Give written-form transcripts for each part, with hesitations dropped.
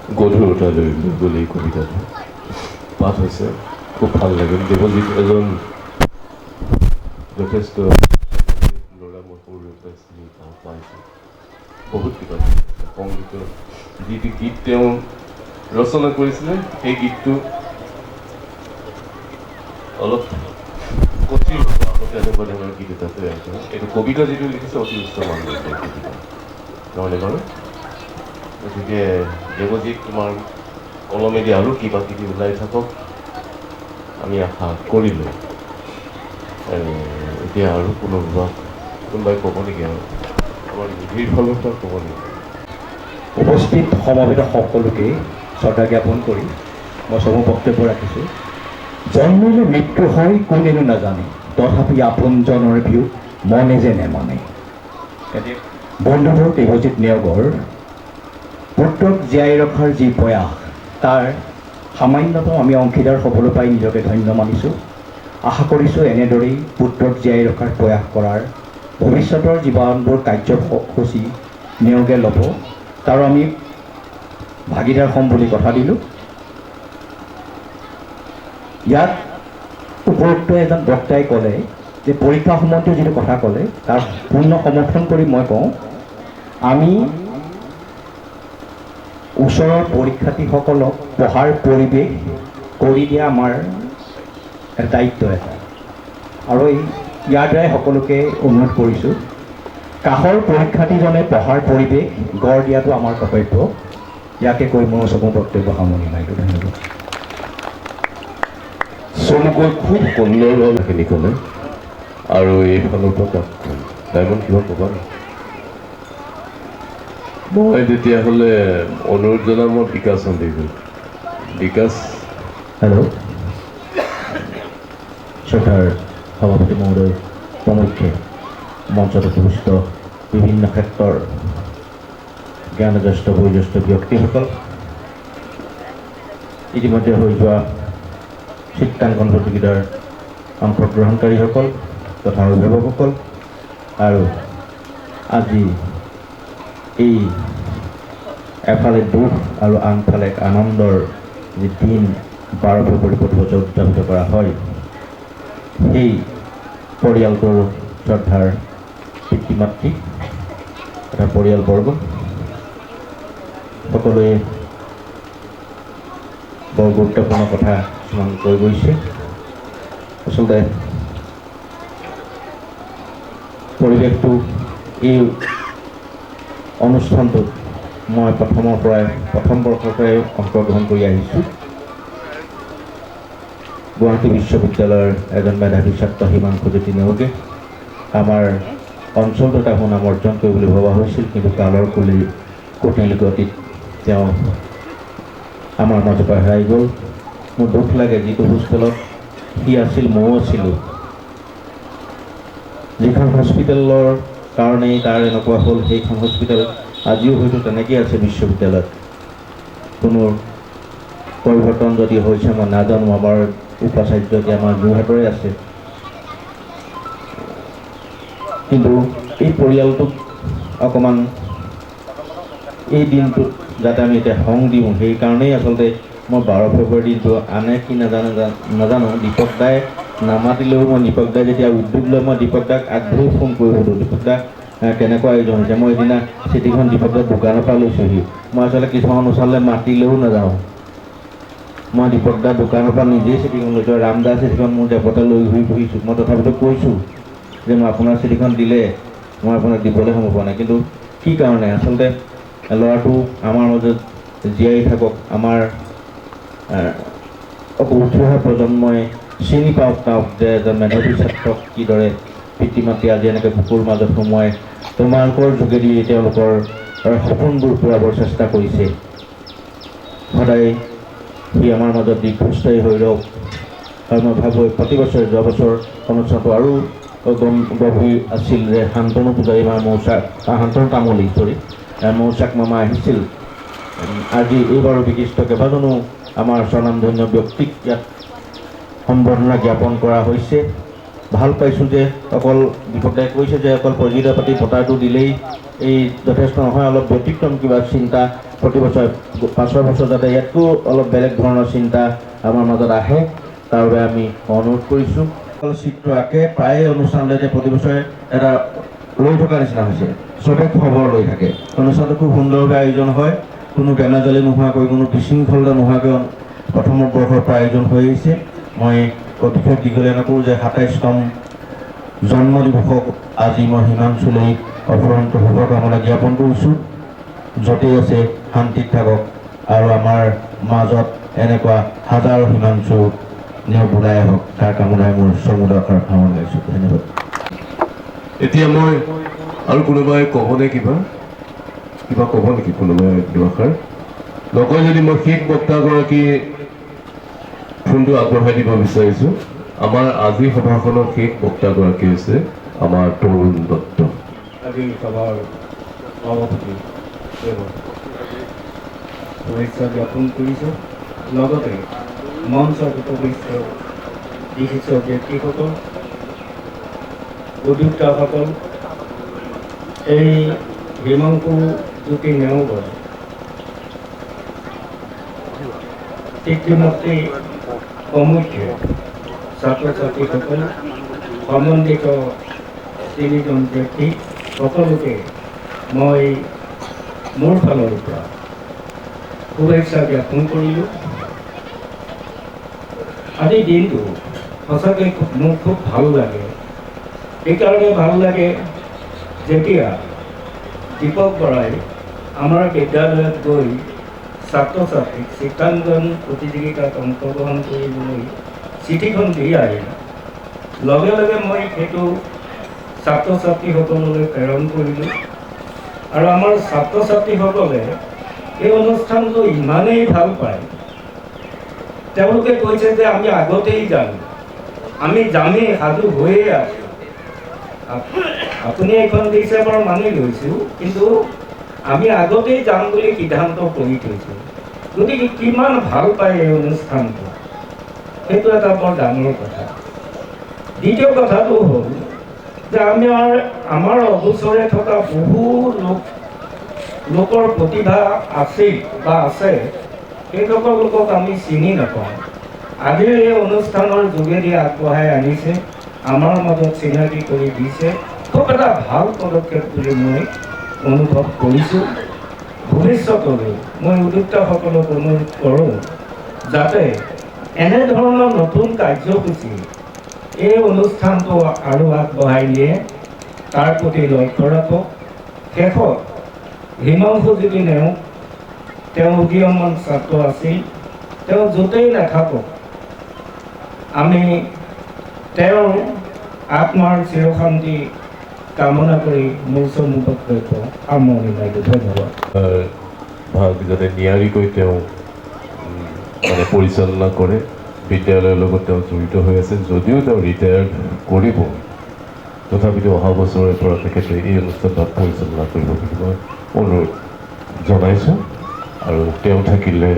গধুৰতালৈ বুলি কবিতাটো পাঠ হৈছে। খুব ভাল লাগিল। দেৱজিৎ এজন যথেষ্ট ল'ৰা, মই সৰুৰে পৰা চিনি পাইছোঁ। বহুত কিবা সংগীতৰ যিটো গীত তেওঁ ৰচনা কৰিছিলে, সেই গীতটো অলপ কঠিন তেনেকুৱা ধৰণৰ গীত এটা তৈয়াৰ কৰে। এইটো কবিতা যিটো লিখিছে অতি উচ্চ মানদণ্ডৰ কবিতা, নহয়নে বাৰু? গতিকে দেৱজিৎ, তোমাৰ কলমেদি আৰু কিবা কিবি ওলাই থাকক আমি আশা কৰিলোঁ। এতিয়া আৰু কোনোবাই ক'ব নেকি? আৰু আমাৰ নিধিৰ ফালৰ পৰা ক'ব নেকি? উপস্থিত সমবেত সকলোকে শ্ৰদ্ধা জ্ঞাপন কৰি মই চমু বক্তব্য ৰাখিছোঁ। জন্মিলে মৃত্যু হয় কোনেনো নাজানে, তথাপি আপোনজনৰ বিয়োগ মনে যে নেমানে। বন্ধুবোৰ দেৱজিৎ নেওগৰ পুত্ৰক জীয়াই ৰখাৰ যি প্ৰয়াস, তাৰ সামান্যতম আমি অংশীদাৰ হ'বলৈ পাই নিজকে ধন্য মানিছোঁ। আশা কৰিছোঁ এনেদৰেই পুত্ৰক জীয়াই ৰখাৰ প্ৰয়াস কৰাৰ ভৱিষ্যতৰ জীৱনবোৰ কাৰ্যসূচী নেওগে ল'ব, তাৰো আমি ভাগিদাৰ হ'ম বুলি কথা দিলোঁ। ইয়াত উপৰোক্ত এজন বক্তাই ক'লে যে পৰীক্ষা সম্বন্ধীয় যিটো কথা ক'লে তাৰ পূৰ্ণ সমৰ্থন কৰি মই কওঁ, আমি ওচৰৰ পৰীক্ষাৰ্থীসকলক পঢ়াৰ পৰিৱেশ কৰি দিয়া আমাৰ দায়িত্ব এটা, আৰু ইয়াৰ দ্বাৰাই সকলোকে অনুৰোধ কৰিছোঁ, কাষৰ পৰীক্ষাৰ্থীজনে পঢ়াৰ পৰিৱেশ গঢ় দিয়াটো আমাৰ কৰ্তব্য। ইয়াকে কৈ মই চমু বক্তব্য সামৰণি মাৰিলোঁ। ধন্যবাদ। চমুকৈ খুব সুন্দৰভাৱে সেইখিনি ক'লে, আৰু এইফালৰ পৰা ডায়মণ্ড কিবা ক'বা নেকি? মই তেতিয়াহ'লে অনুৰোধ জনাম, মই বিকাশ সন্দিকৈ। বিকাশ। হেল্ল', শ্ৰদ্ধাৰ সভাপতি মহোদয় প্ৰমুখ্যে মঞ্চত উপস্থিত বিভিন্ন ক্ষেত্ৰৰ জ্ঞানজ্যেষ্ঠ বয়োজ্যেষ্ঠ ব্যক্তিসকল, ইতিমধ্যে হৈ যোৱা চিত্ৰাংকন প্ৰতিযোগিতাৰ অংশগ্ৰহণকাৰীসকল তথা অভিভাৱকসকল, আৰু আজি এই এফালে দুখ আৰু আনফালে এক আনন্দৰ যি দিন 12 ফেব্ৰুৱাৰী প্ৰতি বছৰ উদযাপিত কৰা হয়, সেই পৰিয়ালটোৰ শ্ৰদ্ধাৰ পিতৃ মাতৃ তথা পৰিয়ালবৰ্গ সকলোৱে বৰ গুৰুত্বপূৰ্ণ কথা কিছুমান কৈ গৈছে। আচলতে পৰিৱেশটো এই অনুষ্ঠানটোত মই প্ৰথম বৰ্ষৰ পৰাই অংশগ্ৰহণ কৰি আহিছোঁ। গুৱাহাটী বিশ্ববিদ্যালয়ৰ এজন মেধাৱী ছাত্ৰ হিমাংশুজ্যোতি নেওগে আমাৰ অঞ্চলটোত এটা সুনাম অৰ্জন কৰিবলৈ ভবা হৈছিল, কিন্তু কালৰ কঠিন গতিত তেওঁ আমাৰ মাজৰ পৰা হেৰাই গ'ল। মোৰ দুখ লাগে, যিটো হোষ্টেলত সি আছিল ময়ো আছিলোঁ, যিখন হস্পিটেলৰ কাৰণেই তাৰ এনেকুৱা হ'ল, সেইখন হস্পিটেল আজিও হয়তো তেনেকৈ আছে বিশ্ববিদ্যালয়ত। কোনো পৰিৱৰ্তন যদি হৈছে মই নাজানো। আমাৰ উপাচাৰ্য এতিয়া আমাৰ যোৰহাটৰে আছে, কিন্তু এই পৰিয়ালটোক অকণমান এই দিনটোত যাতে আমি এতিয়া সং দিওঁ, সেইকাৰণেই আচলতে মই 12 ফেব্ৰুৱাৰী দিনটো আনে কি নাজানো দীপক দাই নামাতিলেও মই দীপক দাই যেতিয়া উদ্যোগ লৈ মই দীপক দাক আগধৰি ফোন কৰি সুধোঁ, দীপক দা কেনেকুৱা আয়োজন হৈছে। মই সেইদিনা চিঠিখন দীপক দাৰ দোকানৰ পৰা লৈছোঁহি। মই আচলতে কিছুমান অনুষ্ঠানলৈ মাতিলেও নাযাওঁ, মই দীপক দাৰ দোকানৰ পৰা নিজেই চিঠিখন লৈছোঁ। ৰামদাস চিঠিখন মোৰ জেপতে লৈ ঘূৰি ফুৰিছোঁ। মই তথাপিতো কৈছোঁ যে মই আপোনাৰ চিঠিখন দিলে মই আপোনাক দিবলৈ সময় পোৱা নাই, কিন্তু কি কাৰণে আচলতে ল'ৰাটো আমাৰ মাজত জীয়াই থাকক, আমাৰ উঠি অহা প্ৰজন্মই চিনি পাওক যে এজন মেধাৱী ছাত্ৰক কিদৰে পিতৃ মাতৃ আজি এনেকৈ বুকুৰ মাজত সোমোৱাই তোমালোকৰ যোগেদি তেওঁলোকৰ সপোনবোৰ পূৰাবৰ চেষ্টা কৰিছে। সদায় সি আমাৰ মাজত দীৰ্ঘস্থায়ী হৈ ৰওক। আৰু মই ভাবোঁ প্ৰতি বছৰে, যোৱা বছৰ অনুষ্ঠানটো আৰু গভীৰ আছিল যে শান্তনু পূজাৰী বা শান্তনু তামুলী মৌচাক মামা আহিছিল। আজি এইবাৰো বিশিষ্ট কেইবাজনো আমাৰ স্বনামধন্য ব্যক্তিক ইয়াত সম্বৰ্ধনা জ্ঞাপন কৰা হৈছে। ভাল পাইছোঁ যে অকল দীপকদাই কৈছে যে অকল প্ৰতিযোগিতা পাতি বঁটাটো দিলেই এই যথেষ্ট নহয়, অলপ ব্যতিক্ৰম কিবা চিন্তা প্ৰতি বছৰ 5 বছৰ যাতে ইয়াতকৈ অলপ বেলেগ ধৰণৰ চিন্তা আমাৰ মাজত আহে তাৰ বাবে আমি অনুৰোধ কৰিছোঁ। অকল চিত্ৰ আঁকে প্ৰায়ে অনুষ্ঠানতে প্ৰতি বছৰে এটা লৈ থকা নিচিনা হৈছে, চবে খবৰ লৈ থাকে। অনুষ্ঠানটো খুব সুন্দৰভাৱে আয়োজন হয়, কোনো বেনাজালি নোহোৱাকৈ কোনো বিশৃংখলতা নোহোৱাকৈ প্ৰথম বৰ্ষৰ পৰা আয়োজন হৈ আহিছে। মই বিশেষ দীঘলীয়া নকৰোঁ যে 27তম জন্ম দিৱসক আজি মই হিমাংশুলৈ অফুৰন্ত শুভকামনা জ্ঞাপন কৰিছোঁ। য'তেই আছে শান্তিত থাকক আৰু আমাৰ মাজত এনেকুৱা হাজাৰ হিমাংশু নেও ওলাই আহক তাৰ কামনাই মোৰ চমুদৰ আশাৰ ভাৱন গাইছোঁ। ধন্যবাদ। এতিয়া মই আৰু কোনোবাই ক'বনে কিবা ক'ব নেকি কোনোবাই দুআষাৰ? নকয় যদি মই শেষ বক্তাগৰাকী ফোনটো আগবঢ়াই দিব বিচাৰিছোঁ। আমাৰ আজি সভাখনৰ শেষ বক্তাগৰাকী হৈছে আমাৰ তৰুণ দত্ত। আজি সভাৰ সভাপতি শুভেচ্ছা জ্ঞাপন কৰিছোঁ। লগতে মঞ্চত উপবিষ্ট বিশিষ্ট ব্যক্তিসকল, উদ্যোক্তাসকল, এই হিমাংশু জ্যোতি নেওগৰ ইতিমধ্যে সমুখ্যে ছাত্ৰ ছাত্ৰীসকল, সম্বন্ধিত তিনিজন ব্যক্তি সকলোকে মই মোৰ ফালৰ পৰা শুভেচ্ছা জ্ঞাপন কৰিলোঁ। আজি দিনটো সঁচাকৈ মোৰ খুব ভাল লাগে। এইকাৰণে ভাল লাগে যেতিয়া দীপক বৰাই আমাৰ বিদ্যালয়ত গৈ ছাত্ৰ ছাত্ৰীক চিত্ৰাংকন প্ৰতিযোগিতাত অংশগ্ৰহণ কৰিবলৈ চিঠিখন দি আহিল। লগে লগে মই সেইটো ছাত্ৰ ছাত্ৰীসকললৈ প্ৰেৰণ কৰিলোঁ আৰু আমাৰ ছাত্ৰ ছাত্ৰীসকলে এই অনুষ্ঠানটো ইমানেই ভাল পায়, তেওঁলোকে কৈছে যে আমি আগতেই জানো, আমি যামেই, সাজু হৈয়ে আছোঁ। আপুনি এইখন দিছে বাৰু মানি লৈছোঁ, কিন্তু আমি আগতেই যাম বুলি সিদ্ধান্ত কৰি থৈছোঁ। গতিকে কিমান ভাল পায় এই অনুষ্ঠানটো, সেইটো এটা বৰ ডাঙৰ কথা। দ্বিতীয় কথাটো হ'ল যে আমাৰ অগোচৰে থকা বহু লোকৰ প্ৰতিভা আছিল বা আছে, সেইসকল লোকক আমি চিনি নাপাওঁ। আজিৰ এই অনুষ্ঠানৰ যোগেদি আগবঢ়াই আনিছে, আমাৰ মাজত চিনাকি কৰি দিছে, খুব এটা ভাল পদক্ষেপ বুলি মই অনুভৱ কৰিছোঁ। ভৱিষ্যতলৈ মই উদ্যোক্তাসকলক অনুৰোধ কৰোঁ যাতে এনেধৰণৰ নতুন কাৰ্যসূচী এই অনুষ্ঠানটো আৰু আগবঢ়াই নিয়ে, তাৰ প্ৰতি লক্ষ্য ৰাখক। শেষত হিমাংশু জ্যোতি নেওগ, তেওঁ উদীয়মান ছাত্ৰ আছিল, তেওঁ য'তেই নাথাকক আমি তেওঁৰ আত্মাৰ চিৰশান্তি কামনা কৰি মোৰ চমু বক্তব্য সামৰণি মাৰিলোঁ। ধন্যবাদ। ভাগ যাতে নিয়াৰিকৈ তেওঁ মানে পৰিচালনা কৰে, বিদ্যালয়ৰ লগত তেওঁ জড়িত হৈ আছে। যদিও তেওঁ ৰিটায়াৰ্ড কৰিব, তথাপিতো অহা বছৰৰ পৰা তেখেতে এই অনুষ্ঠানভাগ পৰিচালনা কৰিব বুলি মই অনুৰোধ জনাইছোঁ আৰু তেওঁ থাকিলে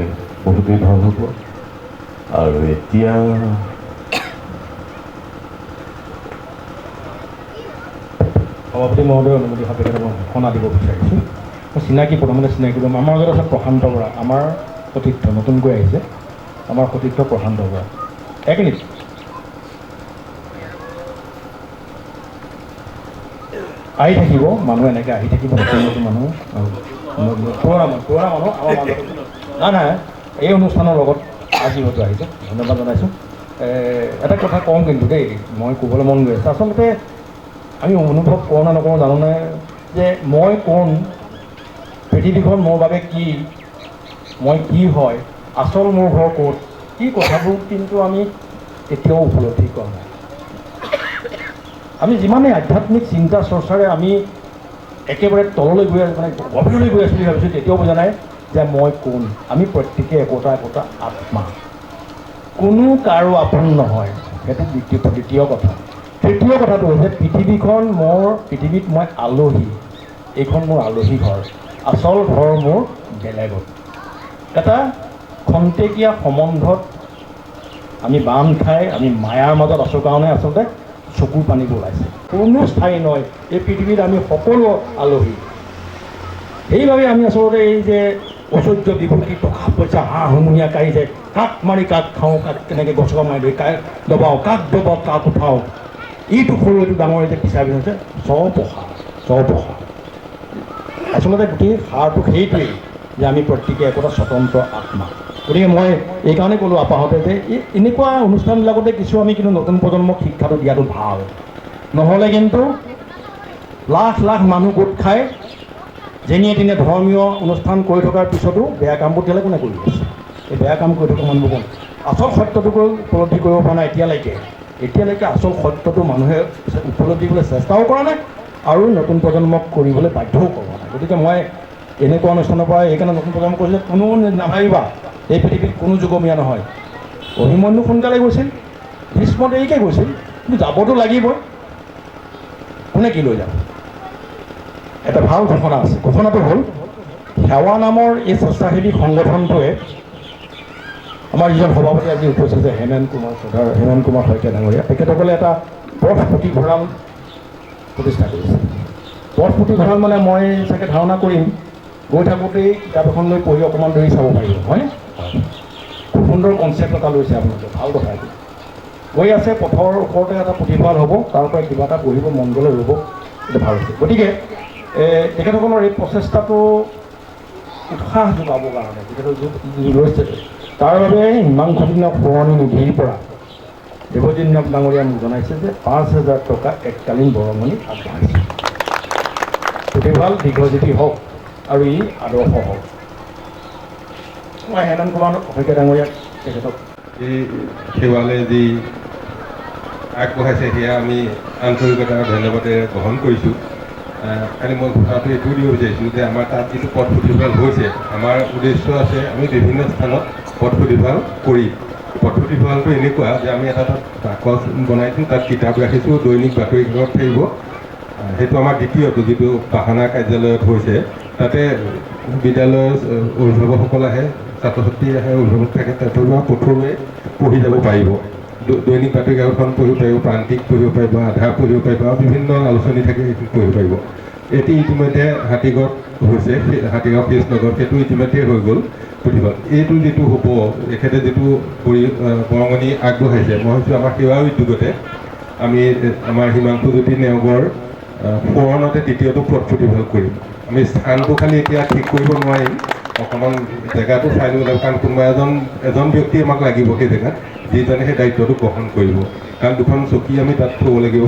বহুতেই ভাল হ'ব। আৰু এতিয়া সভাপতি মহোদয় অনুমতি সাপেক্ষে মই ঘোষণা দিব বিচাৰিছোঁ। প্ৰথমতে চিনাকি কৰিম। আমাৰ মাজত আছে প্ৰশান্ত বৰা, আমাৰ সতীৰ্থ, নতুনকৈ আহিছে আমাৰ সতীৰ্থ প্ৰশান্ত বৰা। এক মিনিট। আহি থাকিব মানুহ, এনেকৈ আহি থাকিব নতুন নতুন মানুহ, পুৰণা মানুহ আমাৰ মাজত নাই এই অনুষ্ঠানৰ লগত আজি হয়তো আহিছে। ধন্যবাদ জনাইছোঁ। এটা কথা কওঁ কিন্তু দেই, মই ক'বলৈ মন গৈ আছে। আচলতে আমি অনুভৱ কৰোঁ নে নকৰোঁ জানোনে যে মই কোন, পৃথিৱীখন মোৰ বাবে কি, মই কি হয়, আচল মোৰ ঘৰ ক'ত, কি কথাবোৰ কিন্তু আমি কেতিয়াও উপলব্ধি কৰা নাই। আমি যিমানেই আধ্যাত্মিক চিন্তা চৰ্চাৰে আমি একেবাৰে তললৈ গৈ আছোঁ, মানে গভীৰলৈ গৈ আছোঁ বুলি ভাবিছোঁ, তেতিয়াও বুজা নাই যে মই কোন। আমি প্ৰত্যেকে একোটা আত্মা, কোনো কাৰো আপোন নহয়। সেইটো দ্বিতীয় কথা। তৃতীয় কথাটো হৈছে পৃথিৱীত মই আলহী, এইখন মোৰ আলহী ঘৰ, আচল ঘৰ মোৰ বেলেগত। এটা খন্তেকীয়া সম্বন্ধত আমি বান্ধ খাই আমি মায়াৰ মাজত আছোঁ কাৰণে আচলতে চকুৰ পানীবোৰ ওলাইছে। কোনো স্থায়ী নহয়, এই পৃথিৱীত আমি সকলো আলহী। সেইবাবে আমি আচলতে এই যে ঐশ্বৰ্য বিভূতি টকা পইচা হাঁহ হুমুনিয়া কাঢ়িছে, কাক মাৰি কাক খাওঁ, কাক কেনেকৈ গছৰ মাৰি ধৰি কাক দবাওঁ, কাক দবাওঁ, কাক উঠাওঁ, এইটো সৰু এইটো ডাঙৰ এতিয়া বিচাৰ বিচাৰিছে স্বপ্ৰসাৰ। আচলতে গোটেই সাৰটো সেইটোৱেই যে আমি প্ৰত্যেকে একোটা স্বতন্ত্ৰ আত্মা। গতিকে মই এইকাৰণে ক'লোঁ আপাহতে যে এনেকুৱা অনুষ্ঠানবিলাকতে কিছু আমি কিন্তু নতুন প্ৰজন্মক শিক্ষাটো দিয়াটো ভাল। নহ'লে কিন্তু লাখ লাখ মানুহ গোট খাই যেনিয়ে তেনে ধৰ্মীয় অনুষ্ঠান কৰি থকাৰ পিছতো বেয়া কামবোৰ তেতিয়ালৈ কোনে কৰি আছে? এই বেয়া কাম কৰি থকা মানুহবোৰ কোন? আচল সত্যটোকো উপলব্ধি কৰিব পৰা নাই এতিয়ালৈকে আচল সত্যটো মানুহে উপলব্ধি কৰিবলৈ চেষ্টাও কৰা নাই আৰু নতুন প্ৰজন্মক কৰিবলৈ বাধ্যও কৰা নাই। গতিকে মই এনেকুৱা অনুষ্ঠানৰ পৰা এইকাৰণে নতুন প্ৰজন্ম কৈছোঁ, কোনো নাভাবিবা এই পৃথিৱীত কোনো যুগমীয়া নহয়। অভিমন্যু সোনকালে গৈছিল, ভীষ্ম দেৰিকৈ গৈছিল, কিন্তু যাবতো লাগিবই। কোনে কি লৈ যাব? এটা ভাল ঘোষণা আছে, ঘোষণাটো হ'ল সেৱা নামৰ এই স্বেচ্ছাসেৱী সংগঠনটোৱে আমাৰ যিজন সভাপতি আজি উপস্থিত আছে হেমেন কুমাৰ শইকীয়া ডাঙৰীয়া, তেখেতসকলে এটা পথ পুথিভঁৰাল প্ৰতিষ্ঠা কৰিছে। পথ পুথিভঁৰাল মানে মই চাগে ধাৰণা কৰিম গৈ থাকোঁতেই কিতাপ এখন লৈ পঢ়ি অকণমান দেৰি চাব পাৰিব, হয়নে? খুব সুন্দৰ কনচেপ্ট এটা লৈছে আপোনালোকে, ভাল কথা এইটো। গৈ আছে পথৰ ওপৰতে এটা পুথিভঁৰাল হ'ব, তাৰ পৰা কিবা এটা পঢ়িব মন গ'লে ৰ'ব, এইটো ভাল হৈছে। গতিকে তেখেতসকলৰ এই প্ৰচেষ্টাটো উৎসাহ যোগাবৰ কাৰণে তেখেতৰ লৈছে, তাৰ বাবে হিমাংশুদিন সোঁৱৰণী নিধিৰ পৰা দেৱজিৎ নাথ ডাঙৰীয়া মোক জনাইছে যে 5,000 টকা এককালীন বৰঙণি আগবঢ়াইছে। পুথিভঁৰাল দীৰ্ঘজীৱী হওক আৰু ই আদৰ্শ হওক। মই হেমেন কুমাৰ শইকীয়া ডাঙৰীয়াক তেখেতক এই সেৱালে যি আগবঢ়াইছে সেয়া আমি আন্তৰিকতা আৰু ধন্যবাদেৰে গ্ৰহণ কৰিছোঁ। খালি মই ঘোষণাটো এইটোও দিব বিচাৰিছোঁ যে আমাৰ তাত যিটো পথ পুথিভঁৰাল হৈছে, আমাৰ উদ্দেশ্য আছে আমি বিভিন্ন স্থানত পথ পুথিভঁৰাল কৰি। পথ পুথিভঁৰালটো এনেকুৱা যে আমি এটা তাত বাকচ বনাইছোঁ, তাত কিতাপ ৰাখিছোঁ, দৈনিক বাতৰি কাকত থাকিব। সেইটো আমাৰ দ্বিতীয়টো যিটো বাহানা কাৰ্যালয়ত হৈছে, তাতে বিদ্যালয়ৰ অভিভাৱকসকল আহে, ছাত্ৰ ছাত্ৰী আহে, অভিভাৱক থাকে, তাতো কঠোৰে পঢ়ি যাব পাৰিব। দৈনিক বাতৰি কাকতখন পঢ়িব পাৰিব, প্ৰান্তিক পঢ়িব পাৰিব, আধা পঢ়িব পাৰিব আৰু বিভিন্ন আলোচনী থাকে সেইটো পঢ়িব পাৰিব। এটি ইতিমধ্যে হাতীগড় হৈছে, হাতীগাঁও ফেচনগৰ, সেইটো ইতিমধ্যে হৈ গ'ল পুথিভঁৰাল। এইটো যিটো হ'ব, এখেতে যিটো বৰঙণি আগবঢ়াইছে, মই ভাবিছোঁ আমাৰ সেৱা উদ্যোগতে আমি আমাৰ হিমাংশুজ্যোতি নেওগৰ সোঁৱৰণতে দ্বিতীয়টো পথ পুথিভঁৰাল কৰিম। আমি স্থানটো খালি এতিয়া ঠিক কৰিব নোৱাৰিম, অকণমান জেগাটো চাই ল'ব লাগিব, কাৰণ কোনোবা এজন ব্যক্তি আমাক লাগিব সেই জেগাত, যিজনে সেই দায়িত্বটো গ্ৰহণ কৰিব। কাৰণ দুখন চকী আমি তাত থ'ব লাগিব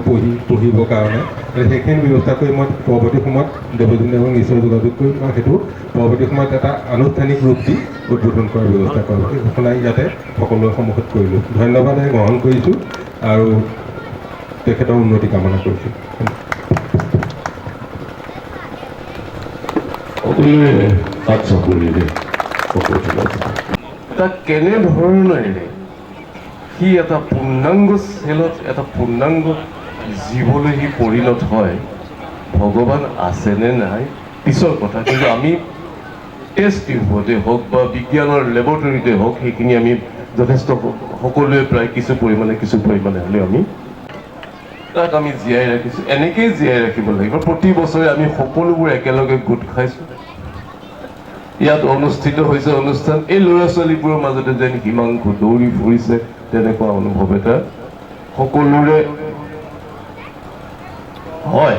পঢ়িবৰ কাৰণে। সেইখিনি ব্যৱস্থা কৰি মই পৰৱৰ্তী সময়ত দেৱজিৎ নিশ্চয় যোগাযোগ কৰিম আৰু সেইটো পৰৱৰ্তী সময়ত এটা আনুষ্ঠানিক ৰূপ দি উদ্বোধন কৰাৰ ব্যৱস্থা কৰিব। এই ঘোষণা ইয়াতে সকলোৰে সন্মুখত কৰিলোঁ। ধন্যবাদেৰে গ্ৰহণ কৰিছোঁ আৰু তেখেতৰ উন্নতি কামনা কৰিছোঁ। সকলোৱে হাত চাপৰিলে তাক কেনেধৰণেৰে সি এটা পূৰ্ণাংগ চেলত এটা পূৰ্ণাংগ জীৱলৈ সি পৰিণত হয়, ভগৱান আছেনে নাই পিছৰ কথা। কিন্তু আমি টেষ্ট টিউবতে হওক বা বিজ্ঞানৰ লেবৰেটৰীতে হওক, সেইখিনি আমি যথেষ্ট সকলোৱে প্ৰায় কিছু পৰিমাণে হ'লেও আমি তাক আমি জীয়াই ৰাখিছোঁ। এনেকেই জীয়াই ৰাখিব লাগিব। প্ৰতি বছৰে আমি সকলোবোৰ একেলগে গোট খাইছোঁ, ইয়াত অনুষ্ঠিত হৈছে অনুষ্ঠান। এই ল'ৰা ছোৱালীবোৰৰ মাজতে যেন হিমাংশু দৌৰি ফুৰিছে, তেনেকুৱা অনুভৱ এটা সকলোৰে হয়।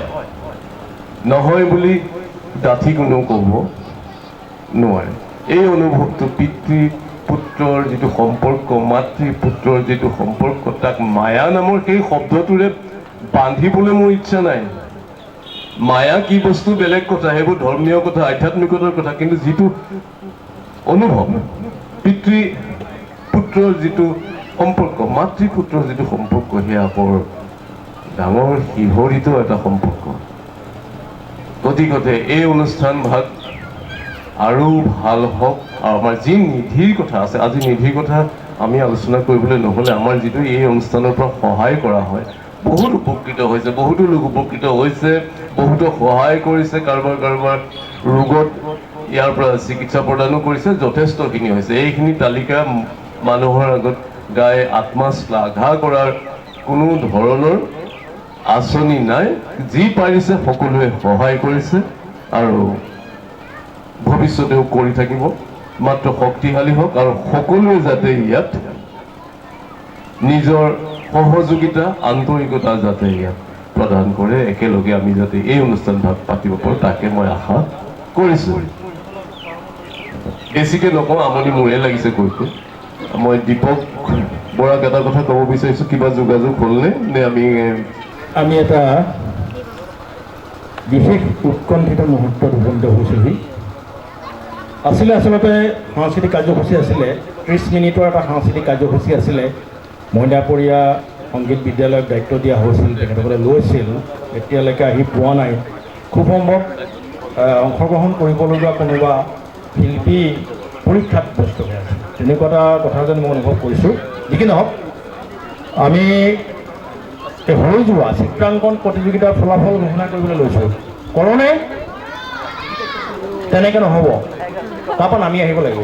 নহয় বুলি ডাঠি কোনেও ক'ব নোৱাৰে। এই অনুভৱটো পিতৃ পুত্ৰৰ যিটো সম্পৰ্ক, মাতৃ পুত্ৰৰ যিটো সম্পৰ্ক, তাক মায়া নামৰ সেই শব্দটোৰে বান্ধিবলৈ মোৰ ইচ্ছা নাই। মায়া কি বস্তু বেলেগ কথা, সেইবোৰ ধৰ্মীয় কথা, আধ্যাত্মিকতাৰ কথা। কিন্তু যিটো অনুভৱ, পিতৃ পুত্ৰৰ যিটো সম্পৰ্ক, মাতৃ পুত্ৰৰ যিটো সম্পৰ্ক, সেয়া বৰ ডাঙৰ শিহৰিত এটা সম্পৰ্ক। গতিকে এই অনুষ্ঠান ভাগ আৰু ভাল হওক। আৰু আমাৰ যি নিধিৰ কথা আছে, আজি নিধিৰ কথা আমি আলোচনা কৰিবলৈ নহ'লে, আমাৰ যিটো এই অনুষ্ঠানৰ পৰা সহায় কৰা হয়, বহুত উপকৃত হৈছে, বহুতো লোক উপকৃত হৈছে, বহুতো সহায় কৰিছে, কাৰোবাৰ ৰোগত ইয়াৰ পৰা চিকিৎসা প্ৰদানো কৰিছে, যথেষ্টখিনি হৈছে। এইখিনি তালিকা মানুহৰ আগত গাই আত্মা শ্লাঘা কৰাৰ কোনো ধৰণৰ আঁচনি নাই, যি পাৰিছে সকলোৱে সহায় কৰিছে আৰু ভৱিষ্যতেও কৰি থাকিব। মাত্ৰ শক্তিশালী হওক আৰু সকলোৱে যাতে ইয়াত নিজৰ সহযোগিতা আন্তৰিকতা যাতে ইয়াত প্ৰদান কৰে, একেলগে আমি যাতে এই অনুষ্ঠান ভাগ পাতিব পাৰোঁ তাকে মই আশা কৰিছোঁ। বেছিকৈ নকওঁ, আমনি মোৰে লাগিছে কৈ। মই দীপক বৰাক এটা কথা ক'ব বিচাৰিছোঁ, কিবা যোগাযোগ হ'লনে নে আমি এটা বিশেষ উৎকণ্ঠিত মুহূৰ্তত উপনীত হৈছোঁহি। আচলতে সাংস্কৃতিক কাৰ্যসূচী আছিলে, 30 মিনিটৰ এটা সাংস্কৃতিক কাৰ্যসূচী আছিলে। মইনাপৰীয়া সংগীত বিদ্যালয়ক দায়িত্ব দিয়া হৈছিল, তেখেতসকলে লৈছিল, এতিয়ালৈকে আহি পোৱা নাই। খুব সম্ভৱ অংশগ্ৰহণ কৰিবলগীয়া কোনোবা শিল্পী পৰীক্ষাত ব্যস্ত হৈ আছে, তেনেকুৱা এটা কথা যেন মই অনুভৱ কৰিছোঁ। যি কি নহওক, আমি হৈ যোৱা চিত্ৰাংকন প্ৰতিযোগিতাৰ ফলাফল ঘোষণা কৰিবলৈ লৈছোঁ। কৰোঁনে? তেনেকৈ নহ'ব, তাৰপৰা নামি আহিব লাগিব।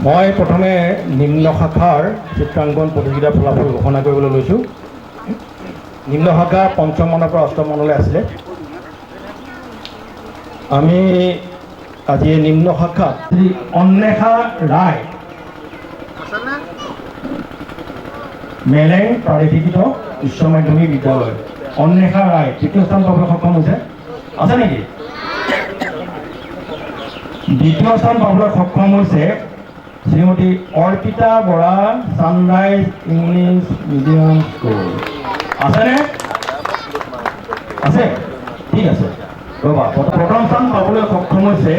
মই প্ৰথমে নিম্ন শাখাৰ চিত্ৰাংকন প্ৰতিযোগিতাৰ ফলাফল ঘোষণা কৰিবলৈ লৈছোঁ। নিম্ন শাখা 5ম মানৰ পৰা 8ম মানলৈ আছিলে। আমি আজি নিম্ন শাখাত শ্ৰী অন্বেষা ৰায়, মেলেং প্ৰাদেশিকৃত উচ্চ মাধ্যমিক বিদ্যালয়। অন্বেষা ৰায় তৃতীয় স্থান পাবলৈ সক্ষম হৈছে। আছে নেকি? দ্বিতীয় স্থান পাবলৈ সক্ষম হৈছে Shrimati Arpita Bora, sunrise English medium school. আছেনে? আছে? ঠিক আছে, ৰ'বা। প্ৰথম স্থান পাবলৈ সক্ষম হৈছে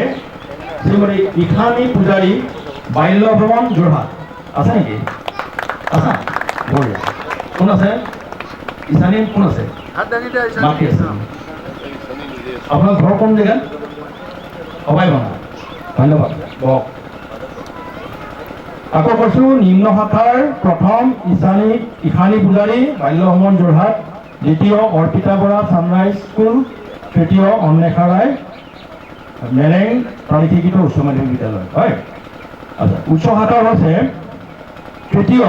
শ্ৰীমতী ইশানী পূজাৰী, বাল্য ভৱন, যোৰহাট। আছে নেকি? আছা? বঢ়িয়া। কোন আছে? ইশানী কোন আছে? মাতি আছে। আপোনাৰ ঘৰ কোন জেগাত? সবাই বনা। ধন্যবাদ। বহক। আকৌ কৈছোঁ, নিম্ন শাখাৰ প্ৰথম ইশানী পূজাৰী, বাল্য ভৱন, যোৰহাট। দ্বিতীয় অৰ্পিতা বৰা, ছানৰাইজ স্কুল। তৃতীয় অন্বেষা ৰায়, মেলেং প্ৰাদেশিকৃত উচ্চ মাধ্যমিক বিদ্যালয়। হয়, আচ্ছা। উচ্চ শাখাৰ হৈছে তৃতীয়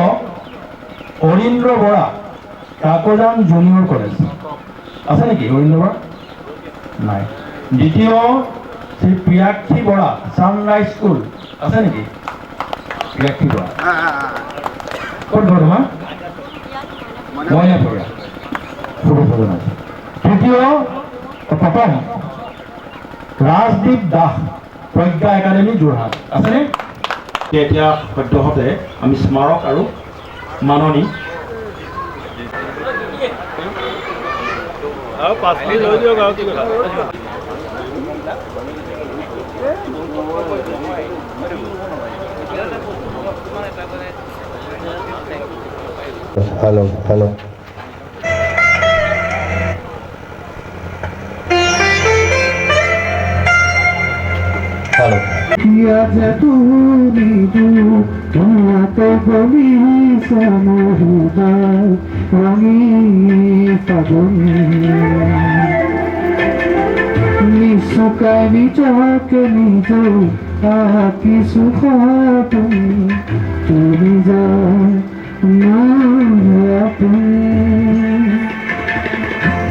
অৰীন্দ্ৰ বৰা, কাকজান জুনিয়ৰ কলেজ। আছে নেকি অৰীন্দ্ৰ বৰা? নাই। দ্বিতীয় শ্ৰী প্ৰিয়াক্ষী বৰা, ছানৰাইজ স্কুল। আছে নেকি প্ৰিয়াক্ষী বৰা? ক'ত ঘৰ তোমাৰ? মইনাপৰীয়া। সুৰক্ষণ আছে। তৃতীয় প্ৰথম ৰাজদীপ দাস, প্ৰজ্ঞা একাডেমী, যোৰহাট। আছেনে? এতিয়া সদ্যহতে আমি স্মাৰক আৰু মাননী হেল্ল'। हेलो किया जतूनी दू तो गली समूहदार रंगी फागुनी निसुकाय निचके निजो आकी सुखातुम तुमी जा नायापुम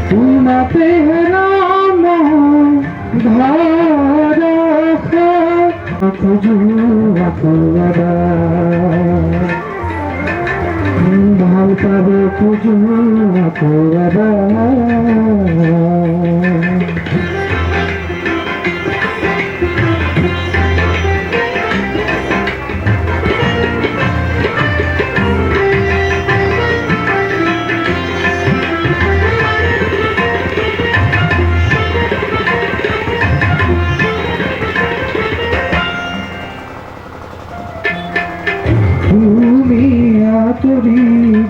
तुमाते राम धारा ভাল পাব খুঁজো আকৌ তুমি আঁতৰি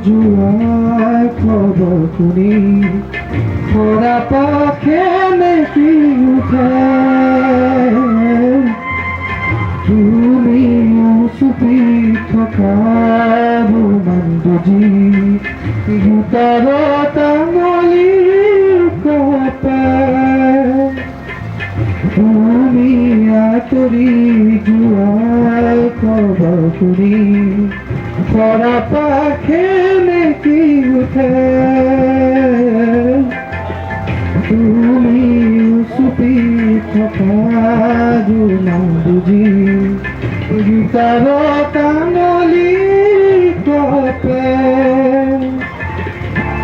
যোৱাৰ খবৰ শুনি খৰা পাখে মেকি উঠে তুমি চুপি থকা বুজি গোটাৰ তাঙলি কপে তুমি আঁতৰি যোৱাৰ খবৰ শুনি খৰা পাখে নেকি উঠে তুমি চুপি থকা জোনাক বুজি গীতাৰ কাঙলি কপে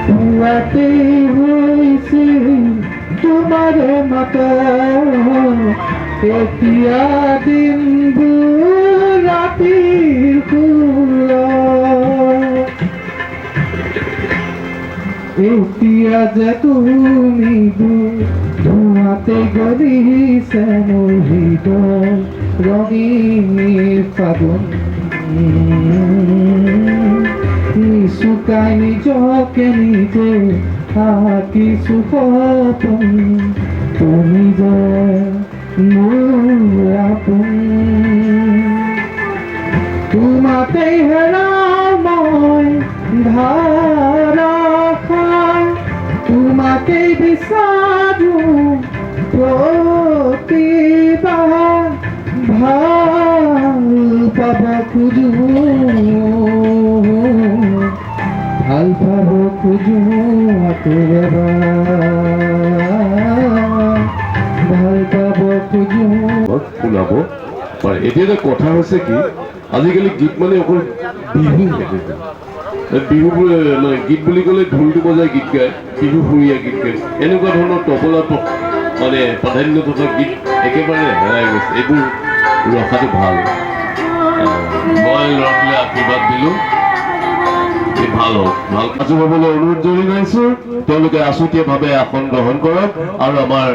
পুৱাতে হৈছিল তোমাৰ মাত এতিয়া দিনবোৰ ৰাতিৰ সুৰত এতিয়া যে তুমি ধোঁৱাতে গলিছে মোৰ হৃদয় ৰঙীন ফাগুন নিচুকাই নিজকে নিজে আঁকিছো সপোন তুমি যে মোৰ আপোন তোমাতেই হেৰাও মই ধাৰাসাৰ তোমাকেই বিচাৰো প্ৰতিবাৰ ভাল পাব খোজো ভাল পাব খোজো আকৌ এবাৰ ভাল পাব খোজো ওলাব পাৰে। এতিয়া এটা কথা হৈছে কি, আজিকালি গীত মানে অকল বিহু বিহু মানে গীত বুলি ক'লে ঢোলটো বজাই গীত গায়, বিহু সুৰীয়া গীত গায়, এনেকুৱা ধৰণৰ তবলা মানে প্ৰাধান্য থকা গীত একেবাৰে হেৰাই গৈছে। এইবোৰ ৰখাটো ভাল। মই ল'ৰাটোলৈ আশীৰ্বাদ দিলোঁ ভাল হওক, ভাল কাজু পাবলৈ অনুৰোধ জনাইছোঁ। তেওঁলোকে আছুতীয়াভাৱে আসন গ্ৰহণ কৰক আৰু আমাৰ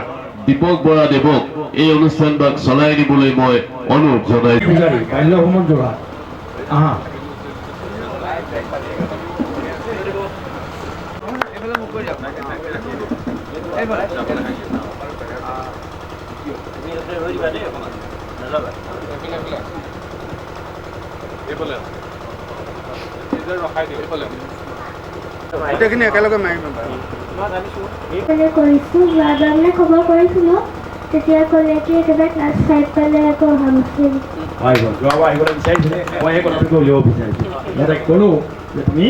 দীপক বৰা দেৱক এই অনুষ্ঠানভাগ চলাই নিবলৈ মই অনুৰোধ জনাইছোঁ। বাল্যভ্ৰমণ যোৰা আহা গোটেইখিনি একেলগে মাৰিম। কৰিছোঁ যোৱাবাৰ খবৰ কৰিছিলোঁ, তেতিয়া ক'লে কি একেবাৰে ক্লাছ 5 পালে আকৌ অহা নাছিল। যোৱাবাৰ আহিবলৈ বিচাৰিছিলে, মই সেই কথাটো উলিয়াব বিচাৰিছোঁ। মই তাইক ক'লোঁ যে তুমি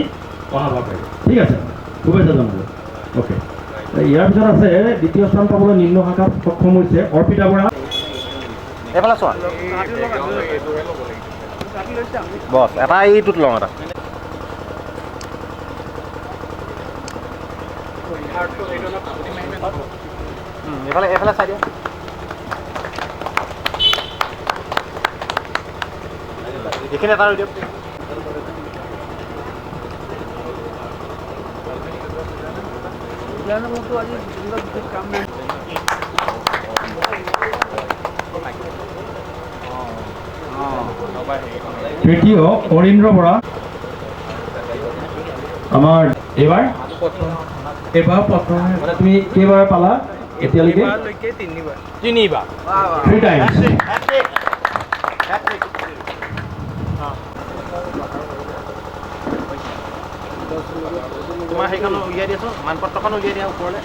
অহা পাৰিবা, ঠিক আছে, শুভেচ্ছা জনালোঁ। অ'কে, ইয়াৰ পিছত আছে দ্বিতীয় স্থান পাবলৈ নিম্ন শাখাত সক্ষম হৈছে অৰ্পিতা বৰা। এইফালে চোৱা বছ, এটা এইটোত লওঁ এটা। এইফালে এইফালে চাই দিয়া। এইখিনি এটা ৰৈ দিয়ক। তৃতীয় অৰীন্দ্ৰ বৰা। আমাৰ এইবাৰ প্ৰথম তুমি কেইবাৰ পালা এতিয়ালৈকে? তিনিবাৰ 3 টাইমছ। তোমাৰ সেইখন উলিয়াই দিয়াচোন, মানপত্ৰখন উলিয়াই দিয়া ওপৰলৈ।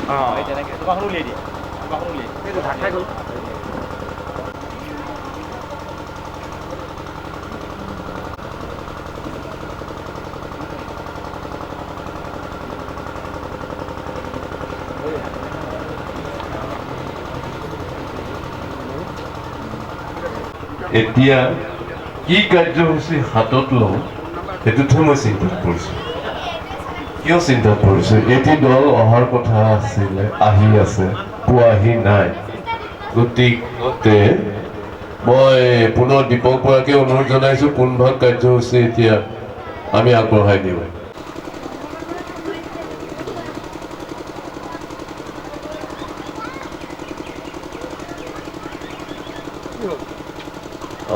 তেনেকৈ তোমাৰখন উলিয়াই দিয়া, তোমাৰখন উলিয়াই দিয়া। এইটো ঢাক খাই গ'ল। এতিয়া কি কাৰ্যসূচী হাতত লওঁ সেইটোতহে মই চিন্তাত পৰিছোঁ। কিয় চিন্তাত পৰিছোঁ? এটি দল অহাৰ কথা আছিলে, আহি আছে, পোৱাহি নাই। গতিকে মই পুনৰ দীপক বৰাকে অনুৰোধ জনাইছোঁ কোনভাগ কাৰ্যসূচী এতিয়া আমি আগবঢ়াই দিওঁ।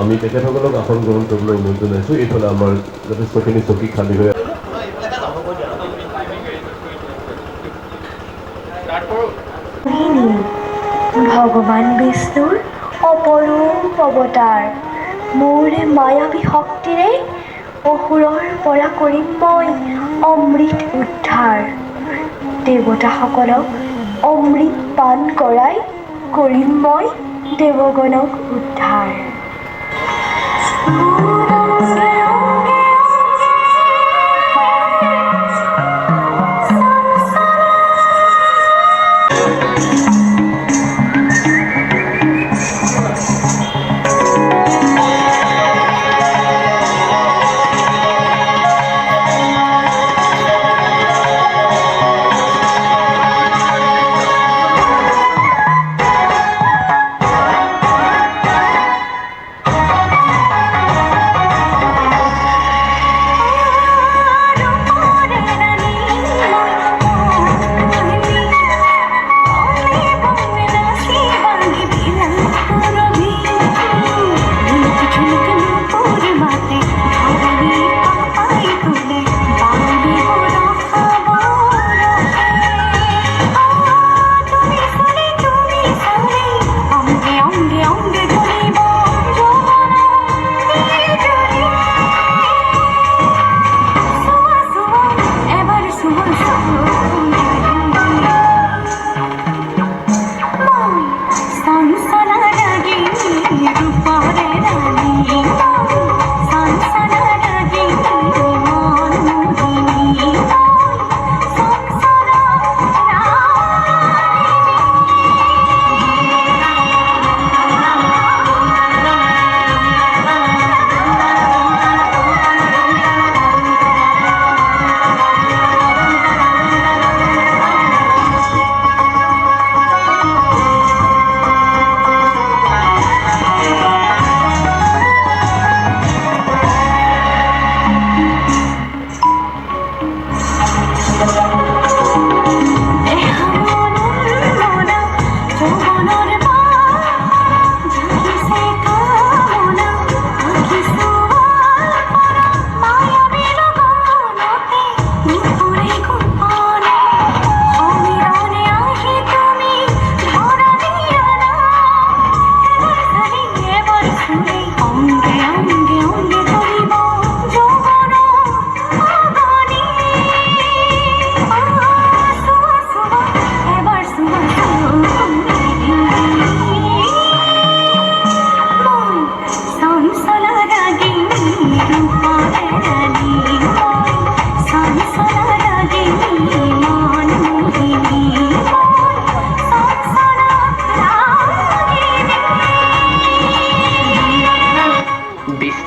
আমি তেখেতসকলক আসন গ্ৰহণ কৰিবলৈ অনুৰোধ জনাইছোঁ। এইফালে আমাৰ যথেষ্টখিনি চকী খালী হৈ ভগৱান বিষ্ণুৰ অপৰূপ অৱতাৰ, মোৰ মায়াবী শক্তিৰে অসুৰৰ পৰা কৰিম মই অমৃত উদ্ধাৰ। দেৱতাসকলক অমৃত পান কৰাই কৰিম মই দেৱগণক উদ্ধাৰ।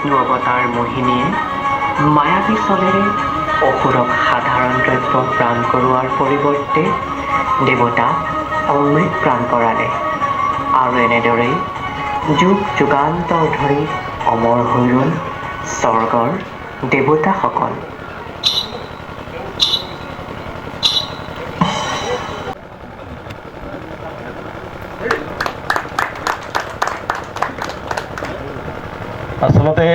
বিষ্ণু অৱতাৰ মোহিনীয়ে মায়াবী চলেৰে অসুৰক সাধাৰণ দ্ৰব্য প্ৰাণ কৰোৱাৰ পৰিৱৰ্তে দেৱতাক অমৃত প্ৰাণ কৰালে আৰু এনেদৰেই যুগ যুগান্তৰ ধৰি অমৰ হৈ ৰ'ল স্বৰ্গৰ দেৱতাসকল। আচলতে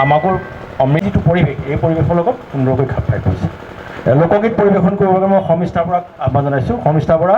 আমাকো অমৃতিটো পৰিৱেশ, এই পৰিৱেশৰ লগত সুন্দৰকৈ খাপ খাই পৰিছে। লোকগীত পৰিৱেশন কৰিবৰ বাবে মই শৰ্মিষ্ঠা বৰাক আহ্বান জনাইছোঁ। শৰ্মিষ্ঠা বৰা।